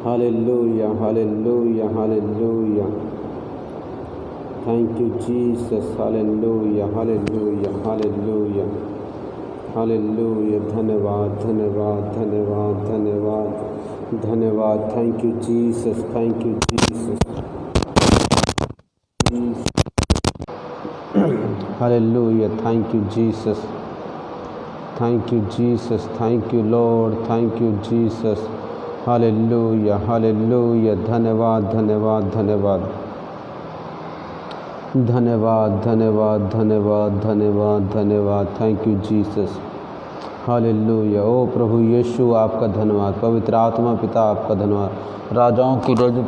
Hallelujah, hallelujah, hallelujah. Thank you, Jesus. Hallelujah, hallelujah, hallelujah. Hallelujah. धन्यवाद, धन्यवाद, धन्यवाद, धन्यवाद, धन्यवाद. Thank you, Jesus. Thank you, Jesus. Hallelujah. Thank you, Jesus. Thank you, Jesus. Thank you, Lord. Thank you, Jesus. Hallelujah, hallelujah. धन्यवाद, धन्यवाद, धन्यवाद, धन्यवाद, धन्यवाद, धन्यवाद, धन्यवाद, धन्यवाद. Thank you Jesus. हालेलुया. ओ प्रभु यीशु आपका धन्यवाद. पवित्र आत्मा पिता आपका धन्यवाद. राजाओं की राजा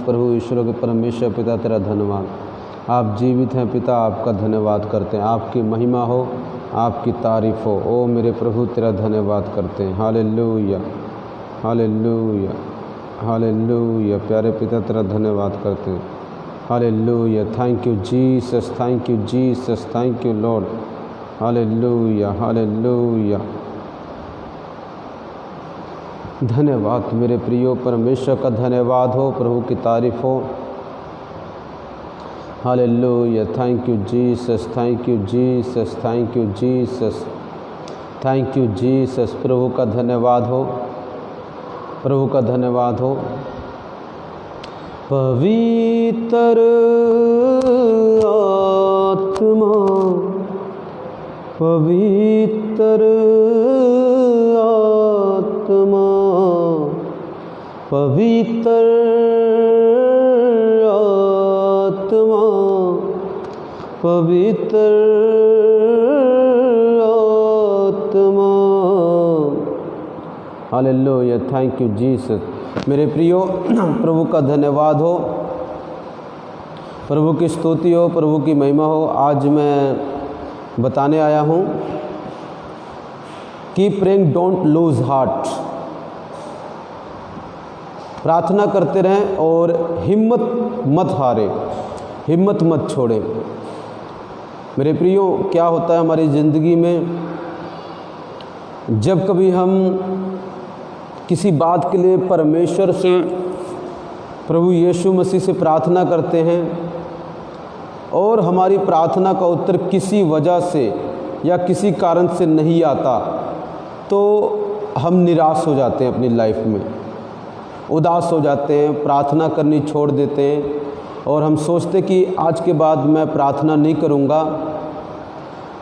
प्रभु ईश्वरों के परमेश्वर पिता तेरा धन्यवाद. आप जीवित हैं पिता, आपका धन्यवाद करते हैं. आपकी महिमा हो, आपकी तारीफ़ हो. ओ मेरे प्रभु तेरा धन्यवाद करते हैं. Hallelujah, hallelujah, hallelujah. प्यारे पिता तेरा धन्यवाद करते हैं. Hallelujah. Thank you Jesus, thank you Jesus, thank you Lord. Hallelujah, hallelujah. धन्यवाद मेरे प्रियो परमेश्वर का धन्यवाद हो, प्रभु की तारीफ़ हो. Hallelujah. Thank you Jesus, thank you Jesus, thank you Jesus, thank you Jesus. प्रभु का धन्यवाद हो, प्रभु का धन्यवाद हो. पवित्र आत्मा, पवित्र आत्मा, पवित्र आत्मा, पवित्र आत्मा. हालेलुया. Thank you Jesus. मेरे प्रियो प्रभु का धन्यवाद हो, प्रभु की स्तुति हो, प्रभु की महिमा हो. आज मैं बताने आया हूँ कि प्रेइंग डोंट लूज हार्ट. प्रार्थना करते रहें और हिम्मत मत हारे, हिम्मत मत छोड़े. मेरे प्रियो क्या होता है हमारी ज़िंदगी में, जब कभी हम किसी बात के लिए परमेश्वर से, प्रभु यीशु मसीह से प्रार्थना करते हैं और हमारी प्रार्थना का उत्तर किसी वजह से या किसी कारण से नहीं आता, तो हम निराश हो जाते हैं, अपनी लाइफ में उदास हो जाते हैं, प्रार्थना करनी छोड़ देते हैं और हम सोचते कि आज के बाद मैं प्रार्थना नहीं करूँगा,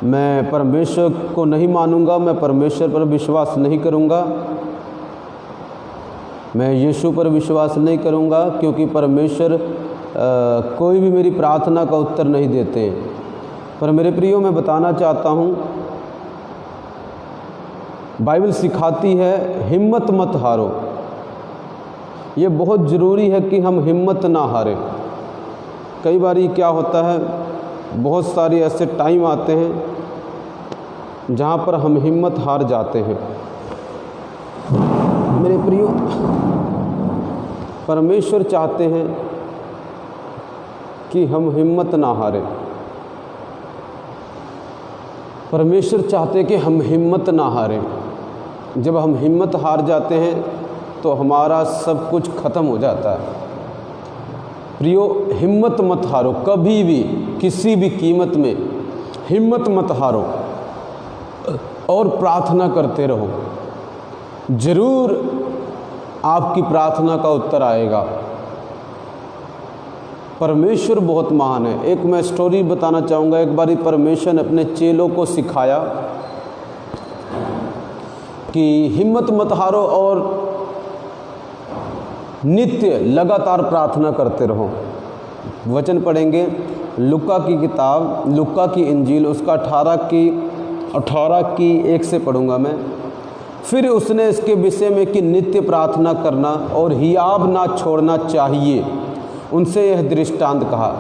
मैं परमेश्वर को नहीं मानूंगा, मैं परमेश्वर पर विश्वास नहीं करूँगा, मैं यीशु पर विश्वास नहीं करूँगा, क्योंकि परमेश्वर कोई भी मेरी प्रार्थना का उत्तर नहीं देते हैं. पर मेरे प्रियो मैं बताना चाहता हूँ, बाइबल सिखाती है हिम्मत मत हारो. ये बहुत ज़रूरी है कि हम हिम्मत ना हारें. कई बार क्या होता है, बहुत सारे ऐसे टाइम आते हैं जहाँ पर हम हिम्मत हार जाते हैं. मेरे प्रियो परमेश्वर चाहते हैं कि हम हिम्मत ना हारें. परमेश्वर चाहते हैं कि हम हिम्मत ना हारें. जब हम हिम्मत हार जाते हैं तो हमारा सब कुछ ख़त्म हो जाता है. प्रियो हिम्मत मत हारो, कभी भी किसी भी कीमत में हिम्मत मत हारो और प्रार्थना करते रहो. ज़रूर आपकी प्रार्थना का उत्तर आएगा. परमेश्वर बहुत महान है. एक मैं स्टोरी बताना चाहूँगा. एक बारी परमेश्वर ने अपने चेलों को सिखाया कि हिम्मत मत हारो और नित्य लगातार प्रार्थना करते रहो. वचन पढ़ेंगे लुका की किताब, लुका की इंजील, उसका 18 की 1 से पढ़ूँगा मैं. फिर उसने इसके विषय में कि नित्य प्रार्थना करना और हियाव ना छोड़ना चाहिए, उनसे यह दृष्टांत कहा.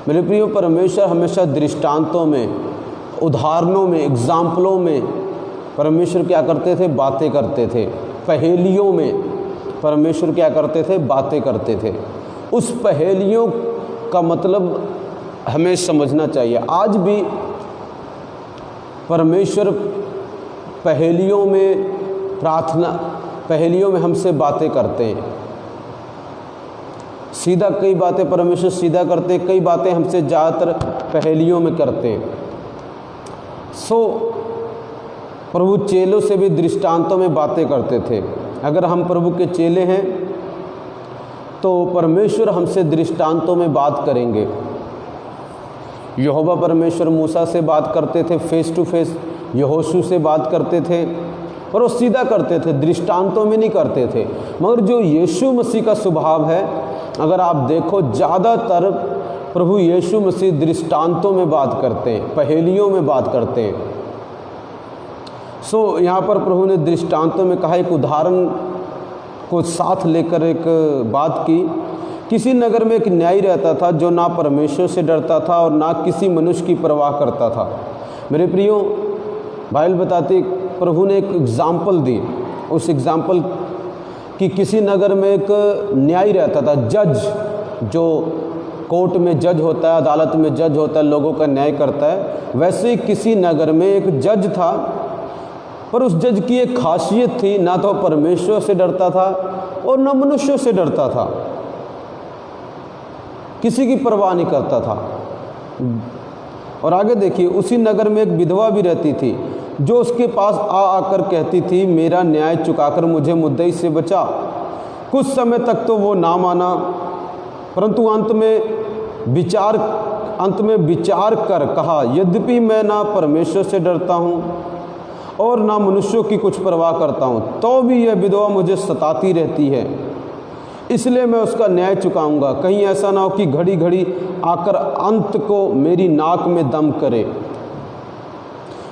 मेरे प्रियो परमेश्वर हमेशा दृष्टांतों में, उदाहरणों में, एग्जाम्पलों में परमेश्वर क्या करते थे, बातें करते थे. पहेलियों में परमेश्वर क्या करते थे, बातें करते थे. उस पहेलियों का मतलब हमें समझना चाहिए. आज भी परमेश्वर पहेलियों में प्रार्थना, पहेलियों में हमसे बातें करते हैं. सीधा कई बातें परमेश्वर सीधा करते, कई बातें हमसे ज़्यादातर पहेलियों में करते। सो प्रभु चेलों से भी दृष्टांतों में बातें करते थे। अगर हम प्रभु के चेले हैं तो परमेश्वर हमसे दृष्टांतों में बात करेंगे। यहोवा परमेश्वर मूसा से बात करते थे, फेस टू फेस यहोशू से बात करते थे, और वो सीधा करते थे, दृष्टांतों में नहीं करते थे। मगर जो यीशु मसीह का स्वभाव है, अगर आप देखो ज़्यादातर प्रभु यीशु मसीह दृष्टांतों में बात करते हैं, पहेलियों में बात करते हैं। सो यहाँ पर प्रभु ने दृष्टांतों में कहा, एक उदाहरण को साथ लेकर एक बात की। किसी नगर में एक न्यायी रहता था जो ना परमेश्वर से डरता था और ना किसी मनुष्य की परवाह करता था। मेरे प्रियो, बाइबल बताती प्रभु ने एक एग्जाम्पल दी। उस एग्जाम्पल कि किसी नगर में एक न्यायी रहता था, जज, जो कोर्ट में जज होता है, अदालत में जज होता है, लोगों का न्याय करता है। वैसे ही किसी नगर में एक जज था, पर उस जज की एक खासियत थी, ना तो परमेश्वर से डरता था और ना मनुष्यों से डरता था, किसी की परवाह नहीं करता था। और आगे देखिए, उसी नगर में एक विधवा भी रहती थी जो उसके पास आकर कहती थी, मेरा न्याय चुकाकर मुझे मुद्दई से बचा। कुछ समय तक तो वो ना माना, परंतु अंत में विचार कर कहा, यद्यपि मैं ना परमेश्वर से डरता हूँ और ना मनुष्यों की कुछ परवाह करता हूँ, तो भी यह विधवा मुझे सताती रहती है, इसलिए मैं उसका न्याय चुकाऊंगा। कहीं ऐसा ना हो कि घड़ी घड़ी आकर अंत को मेरी नाक में दम करे।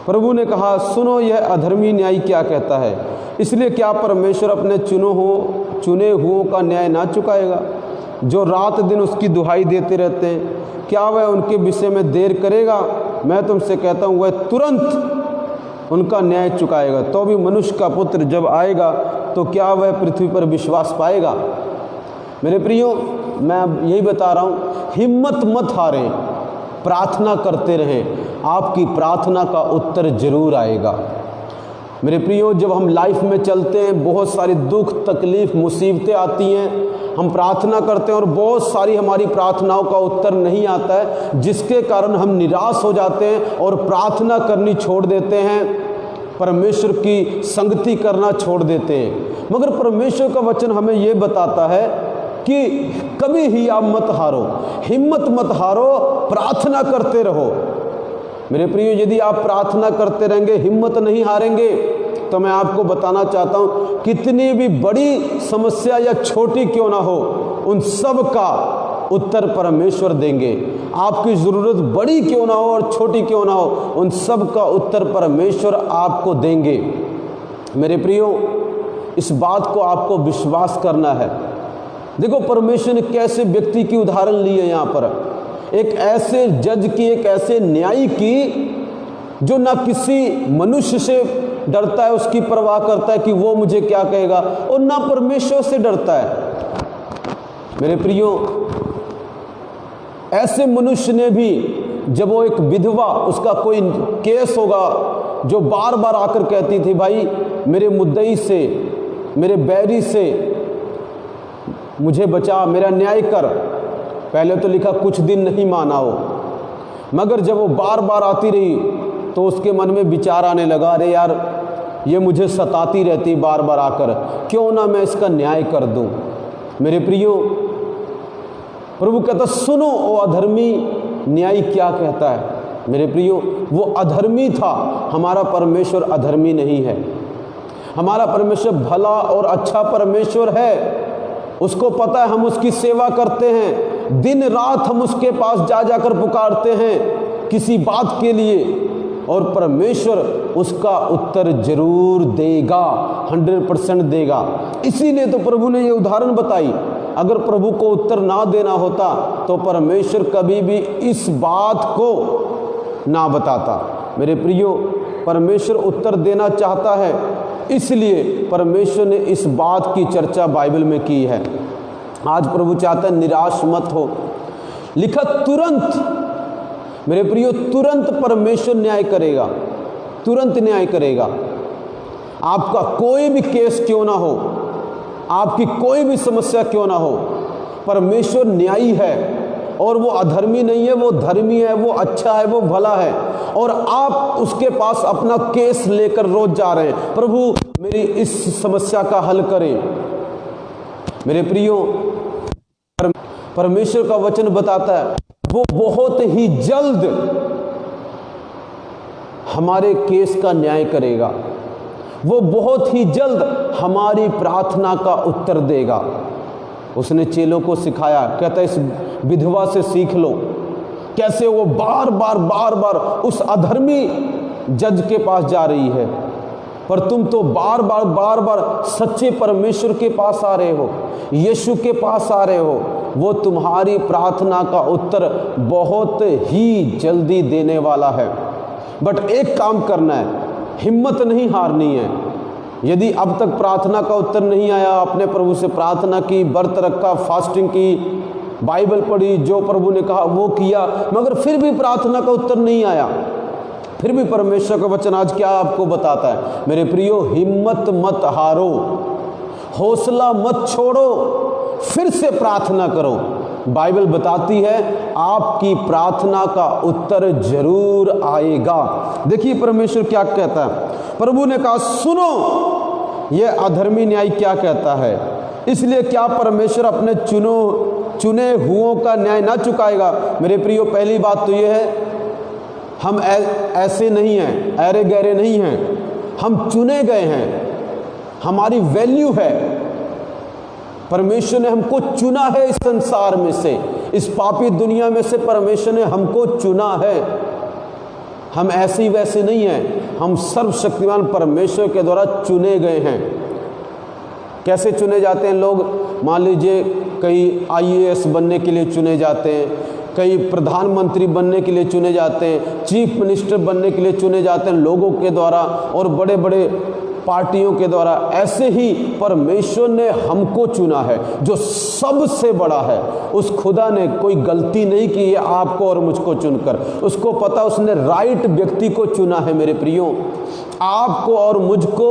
प्रभु ने कहा, सुनो, यह अधर्मी न्यायी क्या कहता है। इसलिए क्या परमेश्वर अपने चुने हुओं का न्याय ना चुकाएगा, जो रात दिन उसकी दुहाई देते रहते हैं? क्या वह उनके विषय में देर करेगा? मैं तुमसे कहता हूँ, वह तुरंत उनका न्याय चुकाएगा। तो भी मनुष्य का पुत्र जब आएगा तो क्या वह पृथ्वी पर विश्वास पाएगा? मेरे प्रियो, मैं यही बता रहा हूँ, हिम्मत मत हारें, प्रार्थना करते रहें, आपकी प्रार्थना का उत्तर जरूर आएगा। मेरे प्रियो, जब हम लाइफ में चलते हैं, बहुत सारी दुख, तकलीफ, मुसीबतें आती हैं, हम प्रार्थना करते हैं और बहुत सारी हमारी प्रार्थनाओं का उत्तर नहीं आता है, जिसके कारण हम निराश हो जाते हैं और प्रार्थना करनी छोड़ देते हैं, परमेश्वर की संगति करना छोड़ देते हैं। मगर परमेश्वर का वचन हमें ये बताता है कि कभी ही आप मत हारो, हिम्मत मत हारो, प्रार्थना करते रहो। मेरे प्रियो, यदि आप प्रार्थना करते रहेंगे, हिम्मत नहीं हारेंगे, तो मैं आपको बताना चाहता हूँ, कितनी भी बड़ी समस्या या छोटी क्यों ना हो, उन सब का उत्तर परमेश्वर देंगे। आपकी ज़रूरत बड़ी क्यों ना हो और छोटी क्यों ना हो, उन सब का उत्तर परमेश्वर आपको देंगे। मेरे प्रियो, इस बात को आपको विश्वास करना है। देखो, परमेश्वर ने कैसे व्यक्ति की उदाहरण ली है यहाँ पर, एक ऐसे जज की, एक ऐसे न्यायी की, जो ना किसी मनुष्य से डरता है, उसकी परवाह करता है कि वो मुझे क्या कहेगा, और ना परमेश्वर से डरता है। मेरे प्रियो, ऐसे मनुष्य ने भी, जब वो एक विधवा, उसका कोई केस होगा, जो बार बार आकर कहती थी, भाई मेरे मुद्दई से, मेरे बैरी से मुझे बचा, मेरा न्याय कर। पहले तो लिखा कुछ दिन नहीं माना हो, मगर जब वो बार बार आती रही तो उसके मन में विचार आने लगा, अरे यार, ये मुझे सताती रहती बार बार आकर, क्यों ना मैं इसका न्याय कर दूं। मेरे प्रियो, प्रभु कहता, सुनो वो अधर्मी न्यायी क्या कहता है। मेरे प्रियो, वो अधर्मी था, हमारा परमेश्वर अधर्मी नहीं है। हमारा परमेश्वर भला और अच्छा परमेश्वर है। उसको पता है हम उसकी सेवा करते हैं, दिन रात हम उसके पास जा जाकर पुकारते हैं किसी बात के लिए, और परमेश्वर उसका उत्तर जरूर देगा, 100% देगा। इसीलिए तो प्रभु ने ये उदाहरण बताई। अगर प्रभु को उत्तर ना देना होता तो परमेश्वर कभी भी इस बात को ना बताता। मेरे प्रियो, परमेश्वर उत्तर देना चाहता है, इसलिए परमेश्वर ने इस बात की चर्चा बाइबल में की है। आज प्रभु चाहता है निराश मत हो। लिखा तुरंत, मेरे प्रियो, तुरंत परमेश्वर न्याय करेगा, तुरंत न्याय करेगा। आपका कोई भी केस क्यों ना हो, आपकी कोई भी समस्या क्यों ना हो, परमेश्वर न्यायी है और वो अधर्मी नहीं है, वो धर्मी है, वो अच्छा है, वो भला है। और आप उसके पास अपना केस लेकर रोज जा रहे हैं, प्रभु मेरी इस समस्या का हल करें। मेरे प्रियो, परमेश्वर का वचन बताता है वो बहुत ही जल्द हमारे केस का न्याय करेगा, वो बहुत ही जल्द हमारी प्रार्थना का उत्तर देगा। उसने चेलों को सिखाया, कहता है इस विधवा से सीख लो कैसे वो बार बार उस अधर्मी जज के पास जा रही है, पर तुम तो बार बार सच्चे परमेश्वर के पास आ रहे हो, यीशु के पास आ रहे हो। वो तुम्हारी प्रार्थना का उत्तर बहुत ही जल्दी देने वाला है। बट एक काम करना है, हिम्मत नहीं हारनी है। यदि अब तक प्रार्थना का उत्तर नहीं आया, अपने प्रभु से प्रार्थना की, व्रत रखा, फास्टिंग की, बाइबल पढ़ी, जो प्रभु ने कहा वो किया, मगर फिर भी प्रार्थना का उत्तर नहीं आया, फिर भी परमेश्वर का वचन आज क्या आपको बताता है? मेरे प्रियो, हिम्मत मत हारो, हौसला मत छोड़ो, फिर से प्रार्थना करो। बाइबल बताती है आपकी प्रार्थना का उत्तर जरूर आएगा। देखिए परमेश्वर क्या कहता है। प्रभु ने कहा सुनो ये अधर्मी न्याय क्या कहता है। इसलिए क्या परमेश्वर अपने चुने हुओं का न्याय ना चुकाएगा? मेरे प्रियो, पहली बात तो ये है हम ऐसे नहीं हैं, ऐरे गहरे नहीं हैं, हम चुने गए हैं, हमारी वैल्यू है। परमेश्वर ने हमको चुना है, इस संसार में से, इस पापी दुनिया में से परमेश्वर ने हमको चुना है। हम ऐसे ही वैसे नहीं हैं, हम सर्वशक्तिमान परमेश्वर के द्वारा चुने गए हैं। कैसे चुने जाते हैं लोग? मान लीजिए कई IAS बनने के लिए चुने जाते हैं, कई प्रधानमंत्री बनने के लिए चुने जाते हैं, चीफ मिनिस्टर बनने के लिए चुने जाते हैं लोगों के द्वारा और बड़े बड़े पार्टियों के द्वारा। ऐसे ही परमेश्वर ने हमको चुना है, जो सबसे बड़ा है। उस खुदा ने कोई गलती नहीं की है आपको और मुझको चुनकर। उसको पता, उसने राइट व्यक्ति को चुना है। मेरे प्रियो, आपको और मुझको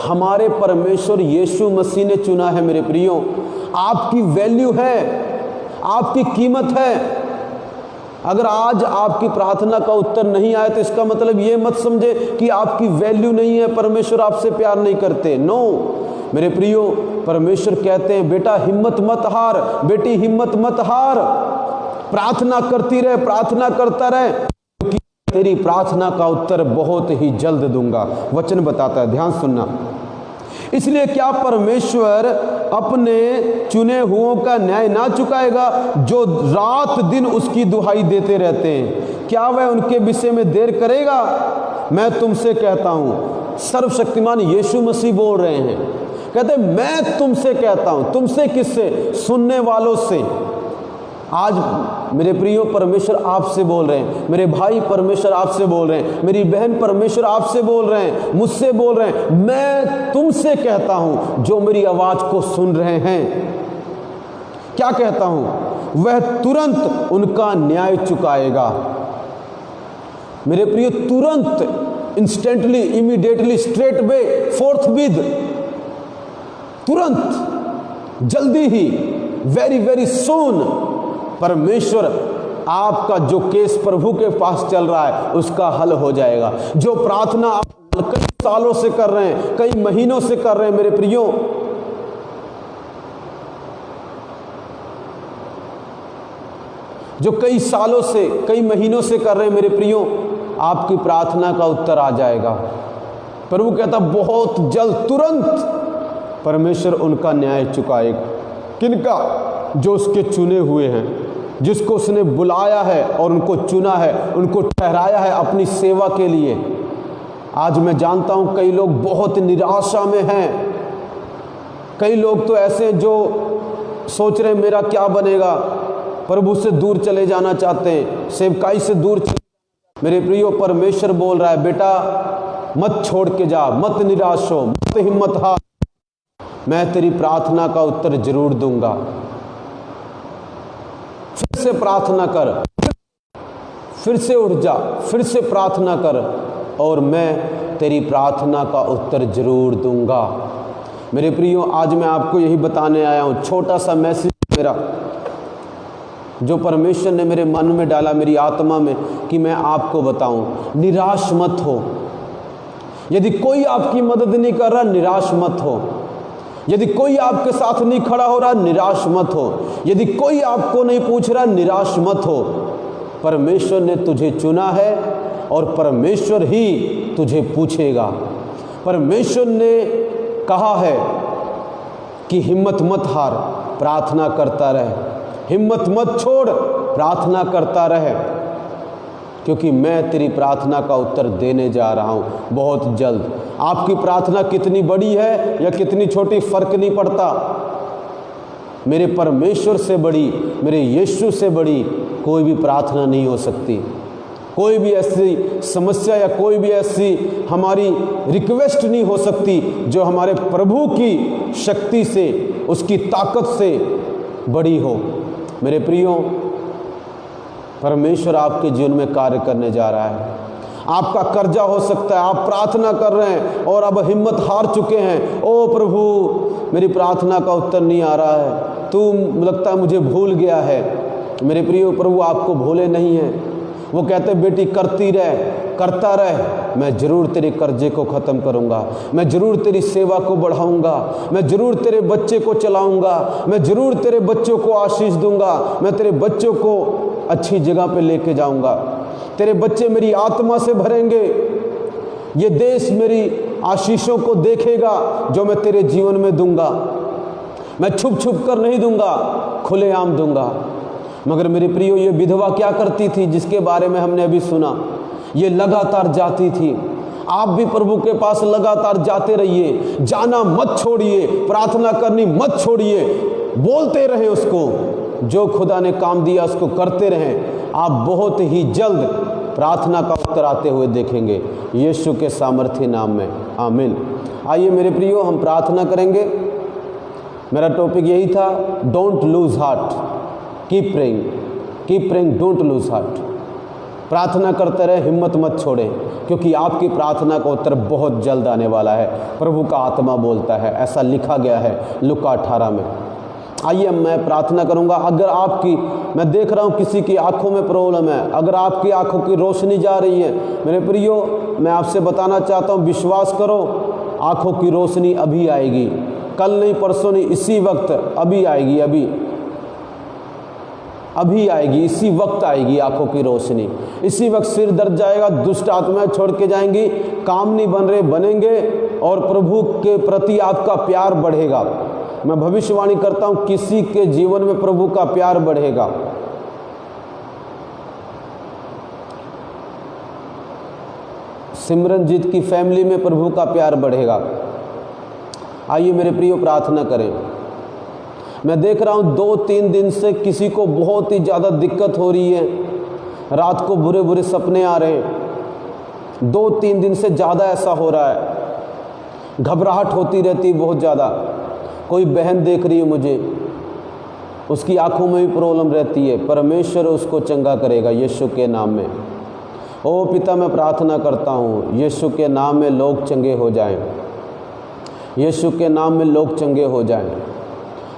हमारे परमेश्वर यीशु मसीह ने चुना है। मेरे प्रियो, आपकी वैल्यू है, आपकी कीमत है। अगर आज आपकी प्रार्थना का उत्तर नहीं आया तो इसका मतलब ये मत समझे कि आपकी वैल्यू नहीं है, परमेश्वर आपसे प्यार नहीं करते। नो मेरे प्रियो, परमेश्वर कहते हैं बेटा हिम्मत मत हार, बेटी हिम्मत मत हार, प्रार्थना करती रहे, प्रार्थना करता रहे, क्योंकि तेरी प्रार्थना का उत्तर बहुत ही जल्द दूंगा। वचन बताता है, ध्यान सुनना। इसलिए क्या परमेश्वर अपने चुने हुओं का न्याय ना चुकाएगा, जो रात दिन उसकी दुहाई देते रहते हैं? क्या वह उनके विषय में देर करेगा? मैं तुमसे कहता हूं, सर्वशक्तिमान यीशु मसीह बोल रहे हैं, कहते मैं तुमसे कहता हूं। तुमसे किससे? सुनने वालों से। आज मेरे प्रियो, परमेश्वर आपसे बोल रहे हैं। मेरे भाई, परमेश्वर आपसे बोल रहे हैं। मेरी बहन, परमेश्वर आपसे बोल रहे हैं, मुझसे बोल रहे हैं। मैं तुमसे कहता हूं, जो मेरी आवाज को सुन रहे हैं। क्या कहता हूं? वह तुरंत उनका न्याय चुकाएगा। मेरे प्रियो, तुरंत, इंस्टेंटली, इमीडिएटली, स्ट्रेट वे, फोर्थविद, तुरंत, जल्दी ही, वेरी वेरी सून परमेश्वर आपका जो केस प्रभु के पास चल रहा है उसका हल हो जाएगा। जो प्रार्थना आप कई सालों से कर रहे हैं, कई महीनों से कर रहे हैं, मेरे प्रियो, जो कई सालों से, कई महीनों से कर रहे हैं, मेरे प्रियो, आपकी प्रार्थना का उत्तर आ जाएगा। प्रभु कहता बहुत जल्द, तुरंत परमेश्वर उनका न्याय चुकाएगा। किनका? जो उसके चुने हुए हैं, जिसको उसने बुलाया है और उनको चुना है, उनको ठहराया है अपनी सेवा के लिए। आज मैं जानता हूं कई लोग बहुत निराशा में हैं। कई लोग तो ऐसे हैं जो सोच रहे हैं मेरा क्या बनेगा, प्रभु से दूर चले जाना चाहते हैं, सेवकाई से दूर। मेरे प्रियो, परमेश्वर बोल रहा है बेटा मत छोड़ के जा, मत निराश हो, मत हिम्मत हार, मैं तेरी प्रार्थना का उत्तर जरूर दूंगा। फिर से प्रार्थना कर, फिर से उठ जा, फिर से प्रार्थना कर, और मैं तेरी प्रार्थना का उत्तर जरूर दूंगा। मेरे प्रियो, आज मैं आपको यही बताने आया हूं, छोटा सा मैसेज मेरा, जो परमेश्वर ने मेरे मन में डाला, मेरी आत्मा में, कि मैं आपको बताऊं। निराश मत हो। यदि कोई आपकी मदद नहीं कर रहा, निराश मत हो। यदि कोई आपके साथ नहीं खड़ा हो रहा, निराश मत हो। यदि कोई आपको नहीं पूछ रहा, निराश मत हो। परमेश्वर ने तुझे चुना है और परमेश्वर ही तुझे पूछेगा। परमेश्वर ने कहा है कि हिम्मत मत हार, प्रार्थना करता रहे, हिम्मत मत छोड़, प्रार्थना करता रहे, क्योंकि मैं तेरी प्रार्थना का उत्तर देने जा रहा हूँ बहुत जल्द। आपकी प्रार्थना कितनी बड़ी है या कितनी छोटी फर्क नहीं पड़ता। मेरे परमेश्वर से बड़ी, मेरे यीशु से बड़ी कोई भी प्रार्थना नहीं हो सकती। कोई भी ऐसी समस्या या कोई भी ऐसी हमारी रिक्वेस्ट नहीं हो सकती जो हमारे प्रभु की शक्ति से, उसकी ताकत से बड़ी हो। मेरे प्रियो, परमेश्वर आपके जीवन में कार्य करने जा रहा है। आपका कर्जा हो सकता है, आप प्रार्थना कर रहे हैं और अब हिम्मत हार चुके हैं। ओ प्रभु, मेरी प्रार्थना का उत्तर नहीं आ रहा है, तू लगता है मुझे भूल गया है। मेरे प्रियो, प्रभु आपको भूले नहीं हैं। वो कहते बेटी करती रह, करता रह, मैं जरूर तेरे कर्जे को ख़त्म करूँगा, मैं जरूर तेरी सेवा को बढ़ाऊँगा, मैं जरूर तेरे बच्चे को चलाऊँगा, मैं जरूर तेरे बच्चों को आशीष दूँगा, मैं तेरे बच्चों को अच्छी जगह पे लेके जाऊँगा, तेरे बच्चे मेरी आत्मा से भरेंगे, ये देश मेरी आशीषों को देखेगा जो मैं तेरे जीवन में दूँगा। मैं छुप छुप कर नहीं दूँगा, खुलेआम दूँगा। मगर मेरे प्रियो, ये विधवा क्या करती थी जिसके बारे में हमने अभी सुना? ये लगातार जाती थी। आप भी प्रभु के पास लगातार जाते रहिए, जाना मत छोड़िए, प्रार्थना करनी मत छोड़िए, बोलते रहें उसको। जो खुदा ने काम दिया उसको करते रहें। आप बहुत ही जल्द प्रार्थना का उत्तर आते हुए देखेंगे, यीशु के सामर्थ्य नाम में, आमीन। आइए मेरे प्रियो, हम प्रार्थना करेंगे। मेरा टॉपिक यही था, don't lose heart, keep praying, don't lose heart. प्रार्थना करते रहे, हिम्मत मत छोड़ें, क्योंकि आपकी प्रार्थना का उत्तर बहुत जल्द आने वाला है। प्रभु का आत्मा बोलता है, ऐसा लिखा गया है लूका 18 में। आइए मैं प्रार्थना करूंगा। अगर आपकी, मैं देख रहा हूं किसी की आंखों में प्रॉब्लम है, अगर आपकी आंखों की रोशनी जा रही है, मेरे प्रियो मैं आपसे बताना चाहता हूं, विश्वास करो, आंखों की रोशनी अभी आएगी, कल नहीं, परसों नहीं, इसी वक्त अभी आएगी, अभी आएगी, इसी वक्त आएगी आंखों की रोशनी। इसी वक्त सिर दर्द जाएगा, दुष्ट आत्माएं छोड़ के जाएंगी, काम नहीं बन रहे बनेंगे, और प्रभु के प्रति आपका प्यार बढ़ेगा। मैं भविष्यवाणी करता हूं, किसी के जीवन में प्रभु का प्यार बढ़ेगा। सिमरनजीत की फैमिली में प्रभु का प्यार बढ़ेगा। आइए मेरे प्रियो प्रार्थना करें। मैं देख रहा हूं 2-3 दिन से किसी को बहुत ही ज़्यादा दिक्कत हो रही है, रात को बुरे बुरे सपने आ रहे हैं। 2-3 दिन से ज़्यादा ऐसा हो रहा है, घबराहट होती रहती है बहुत ज़्यादा। कोई बहन देख रही है मुझे, उसकी आंखों में भी प्रॉब्लम रहती है, परमेश्वर उसको चंगा करेगा यीशु के नाम में। ओ पिता, मैं प्रार्थना करता हूँ, यीशु के नाम में लोग चंगे हो जाएं, यीशु के नाम में लोग चंगे हो जाएं।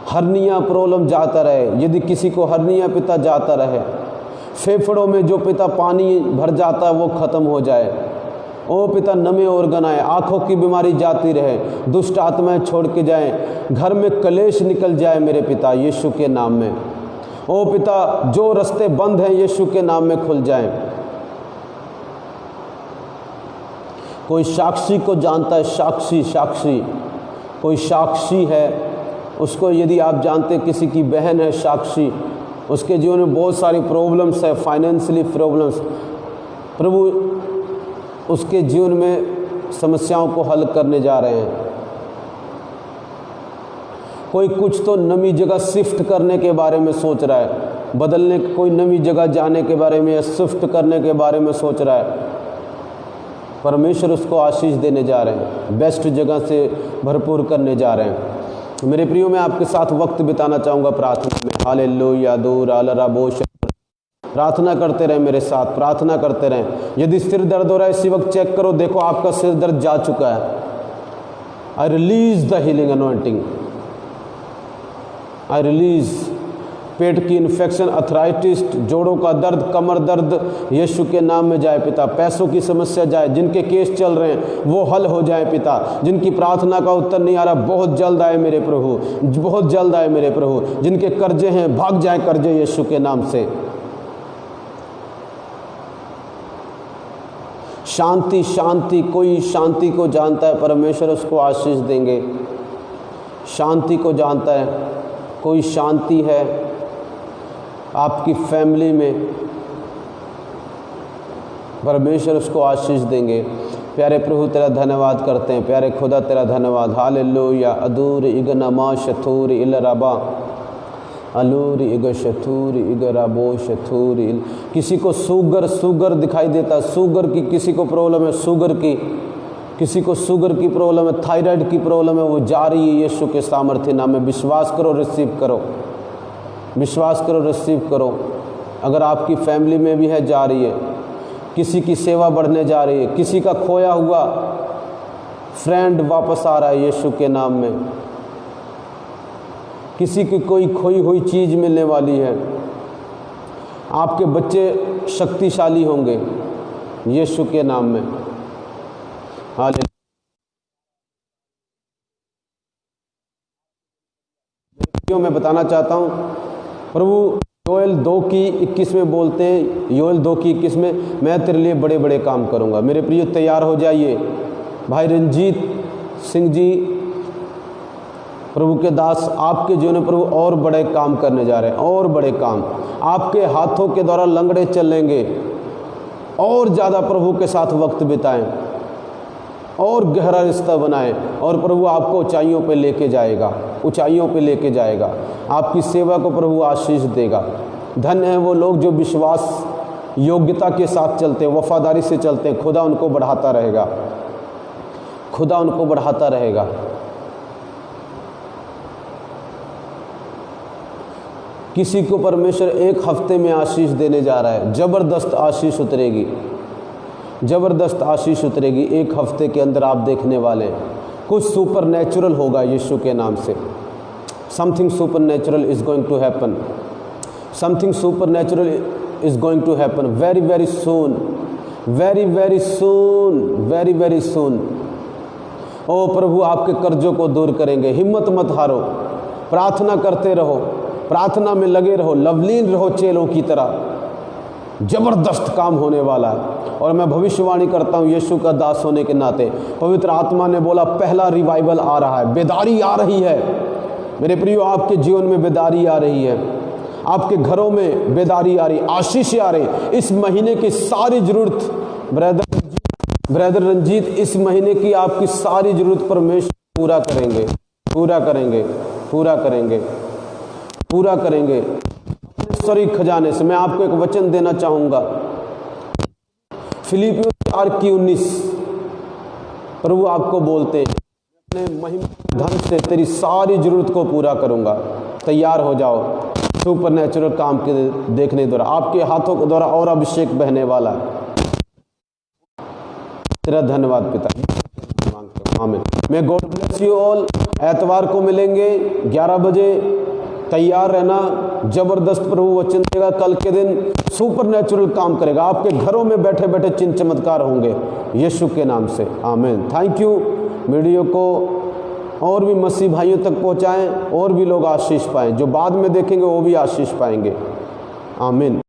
हर्निया प्रॉब्लम जाता रहे, यदि किसी को हर्निया पिता जाता रहे, फेफड़ों में जो पिता पानी भर जाता है वो ख़त्म हो जाए। ओ पिता, नमे ऑर्गन आए, आँखों की बीमारी जाती रहे, दुष्ट आत्माएं छोड़ के जाएं, घर में कलेश निकल जाए मेरे पिता यीशु के नाम में। ओ पिता, जो रास्ते बंद हैं यीशु के नाम में खुल जाएं। कोई साक्षी को जानता है, साक्षी कोई साक्षी है, उसको यदि आप जानते, किसी की बहन है साक्षी, उसके जीवन में बहुत सारी प्रॉब्लम्स है, फाइनेंशियली प्रॉब्लम्स, प्रभु उसके जीवन में समस्याओं को हल करने जा रहे हैं। कोई कुछ तो नई जगह शिफ्ट करने के बारे में सोच रहा है, बदलने, कोई नई जगह जाने के बारे में या शिफ्ट करने के बारे में सोच रहा है। परमेश्वर उसको आशीष देने जा रहे हैं, बेस्ट जगह से भरपूर करने जा रहे हैं। मेरे प्रियो, मैं आपके साथ वक्त बिताना चाहूँगा प्रार्थना में। हालेलुया, दूर आलराबोश, प्रार्थना करते रहें मेरे साथ, प्रार्थना करते रहें। यदि सिर दर्द हो रहा है इसी वक्त चेक करो, देखो आपका सिर दर्द जा चुका है। I release the healing anointing, I release पेट की इन्फेक्शन, अर्थराइटिस, जोड़ों का दर्द, कमर दर्द यीशु के नाम में जाए पिता। पैसों की समस्या जाए, जिनके केस चल रहे हैं वो हल हो जाए पिता। जिनकी प्रार्थना का उत्तर नहीं आ रहा बहुत जल्द आए मेरे प्रभु, बहुत जल्द आए मेरे प्रभु। जिनके कर्जे हैं भाग जाए कर्जे यीशु के नाम से। शांति शांति, कोई शांति को जानता है परमेश्वर उसको आशीष देंगे। शांति को जानता है, कोई शांति है आपकी फैमिली में, परमेश्वर उसको आशीष देंगे। प्यारे प्रभु तेरा धन्यवाद करते हैं, प्यारे खुदा तेरा धन्यवाद। हालेलुया। अदूर इग नमा शथूर इल रबा, अलूर इग शथूर इग रबो शथूर इल। किसी को शुगर दिखाई देता, शुगर की किसी को प्रॉब्लम है, शुगर की किसी को शुगर की प्रॉब्लम है, थायराइड की प्रॉब्लम है, वो जा रही है यीशु के सामर्थ्य नाम में। विश्वास करो, रिसीव करो, विश्वास करो, रिसीव करो। अगर आपकी फैमिली में भी है जा रही है, किसी की सेवा बढ़ने जा रही है, किसी का खोया हुआ फ्रेंड वापस आ रहा है यीशु के नाम में, किसी की कोई खोई हुई चीज़ मिलने वाली है, आपके बच्चे शक्तिशाली होंगे यीशु के नाम में। हालेलुया। मैं बताना चाहता हूँ प्रभु योएल 2:21 में बोलते हैं, योएल 2:21 में मैं तेरे लिए बड़े बड़े काम करूँगा। मेरे प्रिय तैयार हो जाइए। भाई रंजीत सिंह जी प्रभु के दास, आपके जीवन में प्रभु और बड़े काम करने जा रहे हैं, और बड़े काम। आपके हाथों के द्वारा लंगड़े चलेंगे, और ज़्यादा प्रभु के साथ वक्त बिताएं, और गहरा रिश्ता बनाएं, और प्रभु आपको ऊंचाइयों पे लेके जाएगा, ऊंचाइयों पे लेके जाएगा। आपकी सेवा को प्रभु आशीष देगा। धन्य है वो लोग जो विश्वास योग्यता के साथ चलते हैं, वफादारी से चलते हैं। खुदा उनको बढ़ाता रहेगा, खुदा उनको बढ़ाता रहेगा। किसी को परमेश्वर एक हफ्ते में आशीष देने जा रहा है, ज़बरदस्त आशीष उतरेगी, ज़बरदस्त आशीष उतरेगी। एक हफ्ते के अंदर आप देखने वाले हैं कुछ सुपर नेचुरल होगा यीशु के नाम से। Something supernatural is going to happen, something supernatural is going to happen very very soon, very very soon, very very soon. ओ प्रभु आपके कर्जों को दूर करेंगे। हिम्मत मत हारो, प्रार्थना करते रहो, प्रार्थना में लगे रहो, लवलीन रहो चेलों की तरह। जबरदस्त काम होने वाला है। और मैं भविष्यवाणी करता हूँ यीशु का दास होने के नाते, पवित्र आत्मा ने बोला पहला रिवाइवल आ रहा है, बेदारी आ रही है। मेरे प्रियो आपके जीवन में बेदारी आ रही है, आपके घरों में बेदारी आ रही, आशीष आ रही। इस महीने की सारी जरूरत ब्रदर रंजीत, इस महीने की आपकी सारी जरूरत परमेश्वर पूरा करेंगे, पूरा करेंगे, पूरा करेंगे, पूरा करेंगे। अपने खजाने से मैं आपको एक वचन देना चाहूँगा, फिलिपियों 4:19 प्रभु आपको बोलते हैं अपने महिमा धन से तेरी सारी जरूरत को पूरा करूँगा। तैयार हो जाओ, सुपर नेचुरल काम के देखने द्वारा आपके हाथों के द्वारा और अभिषेक बहने वाला है। तेरा धन्यवाद पिता, आमीन। मैं गॉड ब्लेस यू ऑल। एतवार को मिलेंगे 11 बजे, तैयार रहना। जबरदस्त प्रभु वचन देगा, कल के दिन सुपर नेचुरल काम करेगा। आपके घरों में बैठे बैठे चिन्ह चमत्कार होंगे यीशु के नाम से, आमीन। Thank you. वीडियो को और भी मसीह भाइयों तक पहुंचाएं, और भी लोग आशीष पाएं, जो बाद में देखेंगे वो भी आशीष पाएंगे, आमीन।